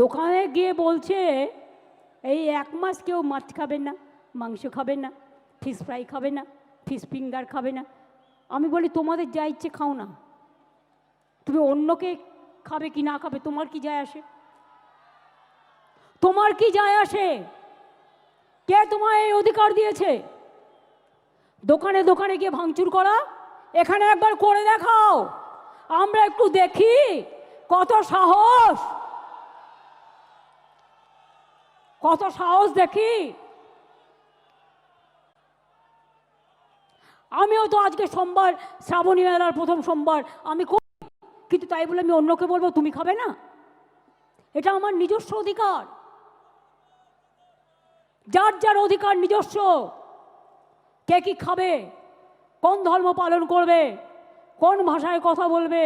দোকানে গিয়ে বলছে এই 1 মাস কেউ মাছ খাবে না, মাংস খাবে না, ফিশ ফ্রাই খাবে না, ফিশ ফিঙ্গার খাবে না। আমি বলি তোমাদের যা ইচ্ছে খাও না, তুমি অন্যকে খাবে কি না খাবে তোমার কি যায় আসে? তোমার কি যায় আসে? কে তোমায় এই অধিকার দিয়েছে দোকানে দোকানে গিয়ে ভাঙচুর করা? এখানে একবার করে দেখাও, আমরা একটু দেখি কত সাহস, কত সাহস দেখি। আমিও তো আজকে সোমবার, শ্রাবণী মেলার প্রথম সোমবার আমি করি, কিন্তু তাই বলে আমি অন্যকে বলবো তুমি খাবে না? এটা আমার নিজস্ব অধিকার, যার যার অধিকার নিজস্ব। কে কি খাবে, কোন ধর্ম পালন করবে, কোন ভাষায় কথা বলবে,